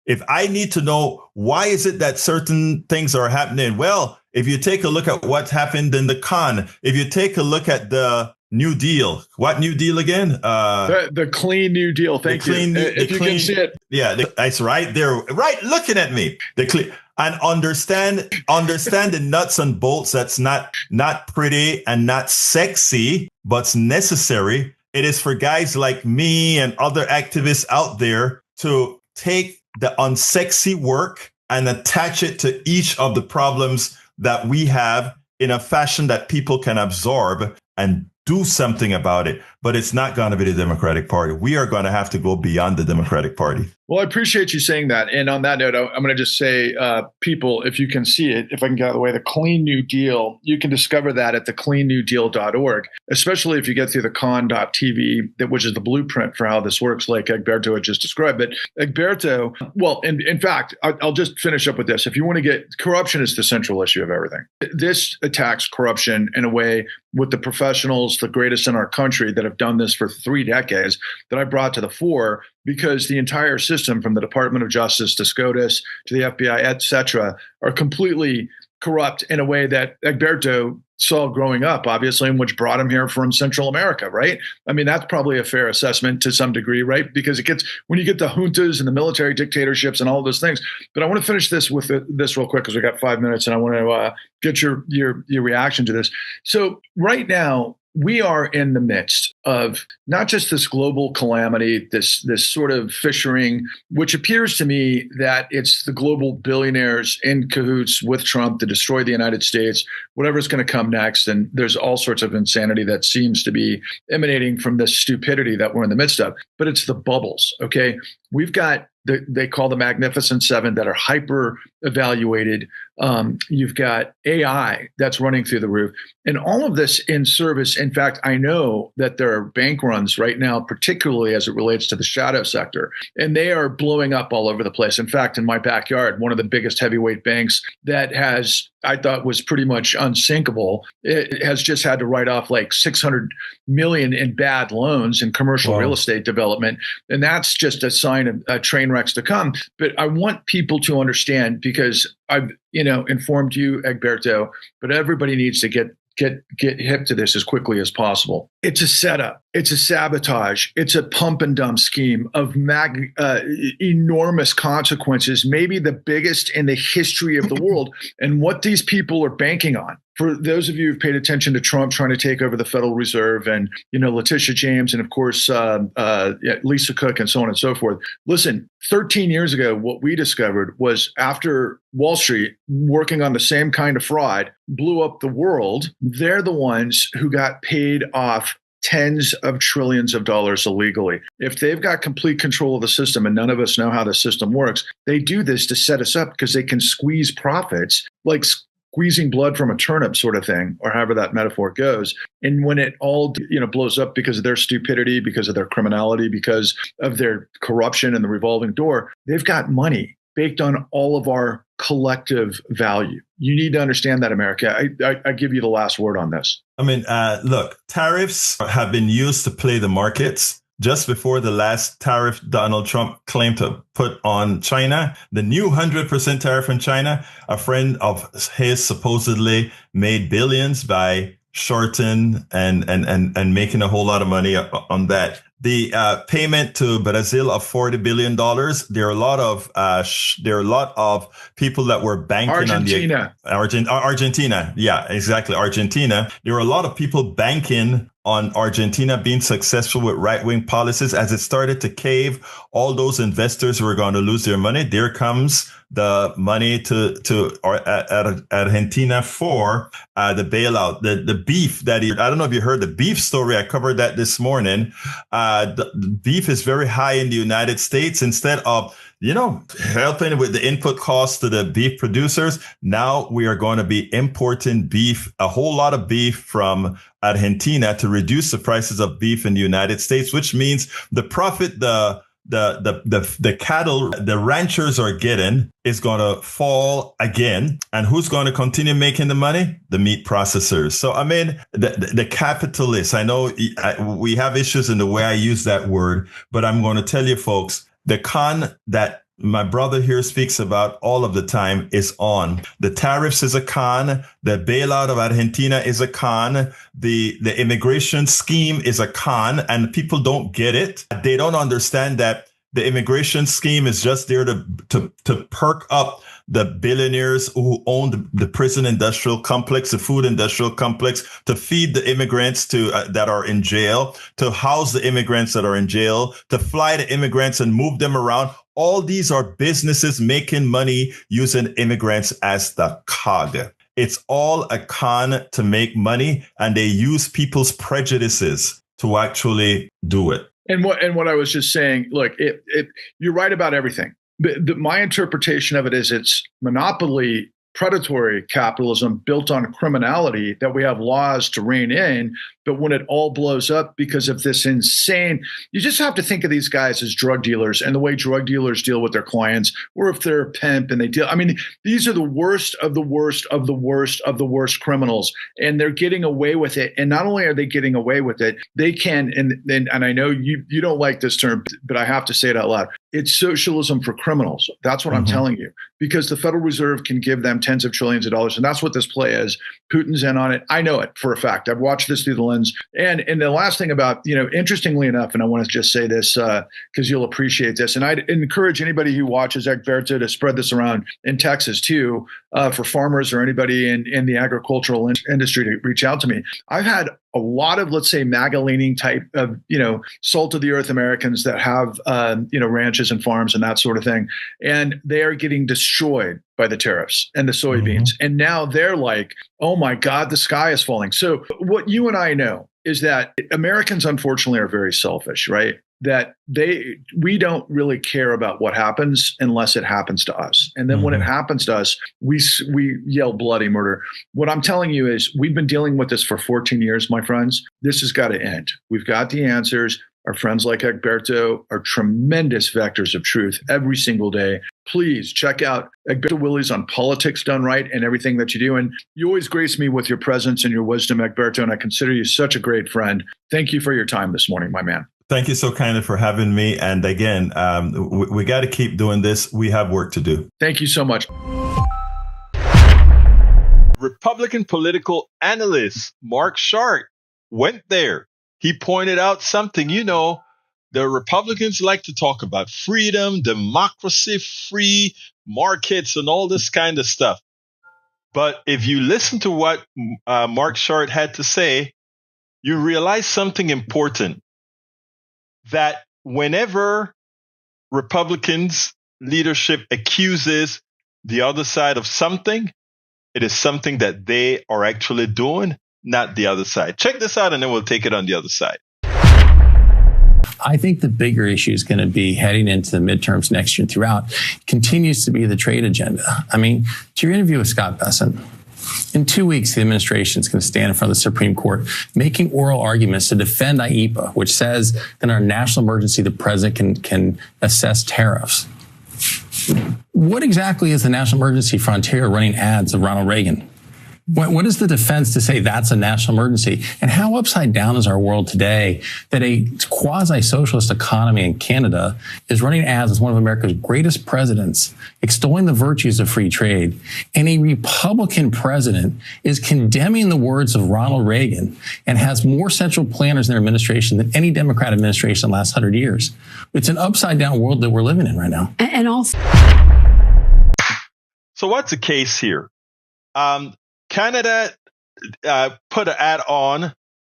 if I need to know why is it that certain things are happening? Well, if you take a look at what happened in the con, if you take a look at the New Deal. What New Deal again? The Clean New Deal. Thank you. If you can see it. Yeah, it's right there. Right, looking at me. And understand the nuts and bolts. That's not pretty and not sexy, but's necessary. It is for guys like me and other activists out there to take the unsexy work and attach it to each of the problems that we have in a fashion that people can absorb and do something about it. But it's not going to be the Democratic Party. We are going to have to go beyond the Democratic Party. Well, I appreciate you saying that. And on that note, I'm going to just say, people, if you can see it, if I can get out of the way, the Clean New Deal, you can discover that at thecleannewdeal.org, especially if you get through the con.tv, which is the blueprint for how this works, like Egberto had just described. But Egberto, well, in fact, I'll just finish up with this. If you want to get, corruption is the central issue of everything. This attacks corruption in a way with the professionals, the greatest in our country that have done this for 3 decades that I brought to the fore, because the entire system from the Department of Justice to SCOTUS to the FBI, et cetera, are completely corrupt in a way that Egberto saw growing up, obviously, and which brought him here from Central America, right? I mean, that's probably a fair assessment to some degree, right? Because it gets, when you get the juntas and the military dictatorships and all those things. But I want to finish this with this real quick because we got 5 minutes and I want to get your reaction to this. So right now, we are in the midst of not just this global calamity, this sort of fissuring, which appears to me that it's the global billionaires in cahoots with Trump to destroy the United States, whatever's going to come next. And there's all sorts of insanity that seems to be emanating from this stupidity that we're in the midst of. But it's the bubbles, okay? We've got they call the Magnificent Seven that are hyper evaluated. You've got AI that's running through the roof, and all of this in service. In fact, I know that there are bank runs right now, particularly as it relates to the shadow sector, and they are blowing up all over the place. In fact, in my backyard, one of the biggest heavyweight banks that I thought was pretty much unsinkable, it has just had to write off like $600 million in bad loans in commercial real estate development. And that's just a sign of train wrecks to come. But I want people to understand, because I've, informed you, Egberto, but everybody needs to get hip to this as quickly as possible. It's a setup. It's a sabotage. It's a pump and dump scheme of enormous consequences, maybe the biggest in the history of the world. And what these people are banking on for those of you who've paid attention to Trump trying to take over the Federal Reserve and, Letitia James and, of course, Lisa Cook and so on and so forth. Listen, 13 years ago, what we discovered was after Wall Street, working on the same kind of fraud, blew up the world, they're the ones who got paid off tens of trillions of dollars illegally. If they've got complete control of the system and none of us know how the system works, they do this to set us up because they can squeeze profits like squeezing blood from a turnip sort of thing, or however that metaphor goes. And when it all, blows up because of their stupidity, because of their criminality, because of their corruption and the revolving door, they've got money baked on all of our collective value. You need to understand that, America. I give you the last word on this. I mean, look, tariffs have been used to play the markets. Just before the last tariff Donald Trump claimed to put on China, the new 100% tariff on China, a friend of his supposedly made billions by shorting and making a whole lot of money on that. The payment to Brazil of $40 billion. There are a lot of people that were banking Argentina. on Argentina. Yeah, exactly. Argentina. There are a lot of people banking on Argentina being successful with right-wing policies. As it started to cave, all those investors were going to lose their money. There comes the money to Argentina for the bailout, the beef that I don't know if you heard the beef story. I covered that this morning. The beef is very high in the United States. Instead of helping with the input costs to the beef producers, now we are going to be importing beef, a whole lot of beef from Argentina to reduce the prices of beef in the United States, which means the profit the cattle the ranchers are getting is going to fall again. And who's going to continue making the money? The meat processors. So, I mean, the capitalists, I know we have issues in the way I use that word, but I'm going to tell you folks, the con that my brother here speaks about all of the time is on. The tariffs is a con. The bailout of Argentina is a con. The immigration scheme is a con, and people don't get it. They don't understand that the immigration scheme is just there to perk up the billionaires who own the prison industrial complex, the food industrial complex, to feed the immigrants that are in jail, to house the immigrants that are in jail, to fly the immigrants and move them around. All these are businesses making money using immigrants as the cog. It's all a con to make money, and they use people's prejudices to actually do it. And what I was just saying, look, you're right about everything. My interpretation of it is it's monopoly, predatory capitalism built on criminality that we have laws to rein in. But when it all blows up because of this insane, you just have to think of these guys as drug dealers and the way drug dealers deal with their clients, or if they're a pimp and they deal. I mean, these are the worst of the worst of the worst of the worst criminals, and they're getting away with it. And not only are they getting away with it, they can, and I know you don't like this term, but I have to say it out loud. It's socialism for criminals. That's what I'm telling you, because the Federal Reserve can give them tens of trillions of dollars. And that's what this play is. Putin's in on it. I know it for a fact. I've watched this through the lens. And the last thing about, interestingly enough, and I want to just say this because you'll appreciate this. And I'd encourage anybody who watches Egberto to spread this around in Texas too, for farmers or anybody in the agricultural industry to reach out to me. I've had a lot of, let's say, MAGA-leaning type of, salt of the earth Americans that have, ranches and farms and that sort of thing. And they are getting destroyed by the tariffs and the soybeans. And now they're like, oh my God, the sky is falling. So what you and I know is that Americans, unfortunately, are very selfish, right? That we don't really care about what happens unless it happens to us. And then when it happens to us, we yell bloody murder. What I'm telling you is we've been dealing with this for 14 years, my friends. This has got to end. We've got the answers. Our friends like Egberto are tremendous vectors of truth every single day. Please check out Egberto Willies on Politics Done Right and everything that you do. And you always grace me with your presence and your wisdom, Egberto, and I consider you such a great friend. Thank you for your time this morning, my man. Thank you so kindly for having me. And again, we got to keep doing this. We have work to do. Thank you so much. Republican political analyst Mark Sharp went there. He pointed out something, the Republicans like to talk about freedom, democracy, free markets, and all this kind of stuff. But if you listen to what Mark Short had to say, you realize something important, that whenever Republicans leadership accuses the other side of something, it is something that they are actually doing, not the other side. Check this out, and then we'll take it on the other side. I think the bigger issue is going to be heading into the midterms next year and throughout continues to be the trade agenda. I mean, to your interview with Scott Bessent, in 2 weeks, the administration is going to stand in front of the Supreme Court making oral arguments to defend IEEPA, which says that in our national emergency, the president can assess tariffs. What exactly is the national emergency frontier running ads of Ronald Reagan? What is the defense to say that's a national emergency? And how upside down is our world today that a quasi-socialist economy in Canada is running ads as one of America's greatest presidents, extolling the virtues of free trade, and a Republican president is condemning the words of Ronald Reagan and has more central planners in their administration than any Democrat administration in the last 100 years? It's an upside down world that we're living in right now. And also, so what's the case here? Canada put an ad on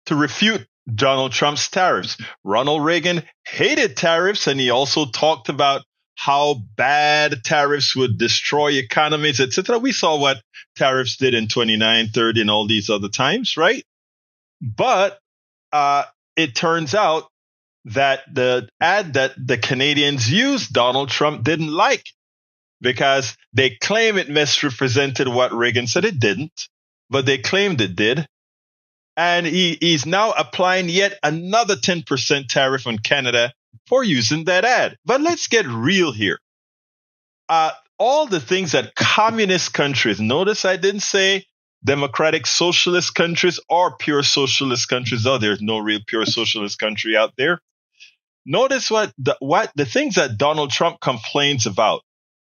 to refute Donald Trump's tariffs. Ronald Reagan hated tariffs, and he also talked about how bad tariffs would destroy economies, etc. We saw what tariffs did in 29, 30, and all these other times, right? But it turns out that the ad that the Canadians used, Donald Trump didn't like, because they claim it misrepresented what Reagan said. It didn't, but they claimed it did. And he's now applying yet another 10% tariff on Canada for using that ad. But let's get real here. All the things that communist countries, notice I didn't say democratic socialist countries or pure socialist countries. Oh, there's no real pure socialist country out there. Notice what the things that Donald Trump complains about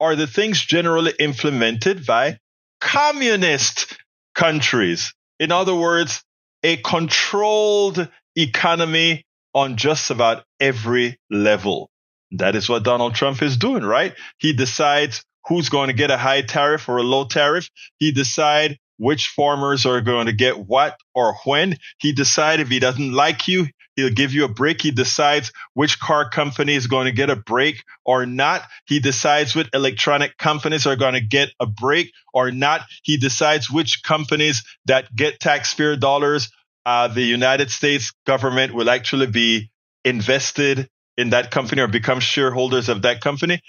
are the things generally implemented by communist countries. In other words, a controlled economy on just about every level. That is what Donald Trump is doing, right? He decides who's going to get a high tariff or a low tariff. He decides which farmers are going to get what or when. He decides if he doesn't like you, he'll give you a break. He decides which car company is going to get a break or not. He decides which electronic companies are going to get a break or not. He decides which companies that get taxpayer dollars, the United States government will actually be invested in that company or become shareholders of that company.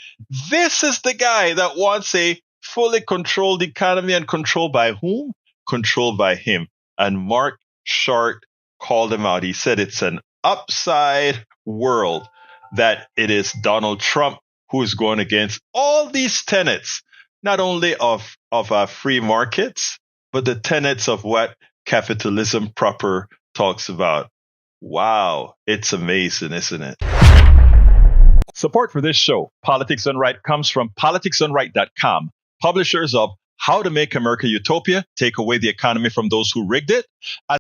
This is the guy that wants a fully controlled economy, and controlled by whom? Controlled by him. And Mark Short called him out. He said it's an upside world, that it is Donald Trump who is going against all these tenets, not only of free markets, but the tenets of what capitalism proper talks about. Wow, it's amazing, isn't it? Support for this show, Politics Done Right, comes from politicsdoneright.com, publishers of How to Make America Utopia, Take Away the Economy from Those Who Rigged It,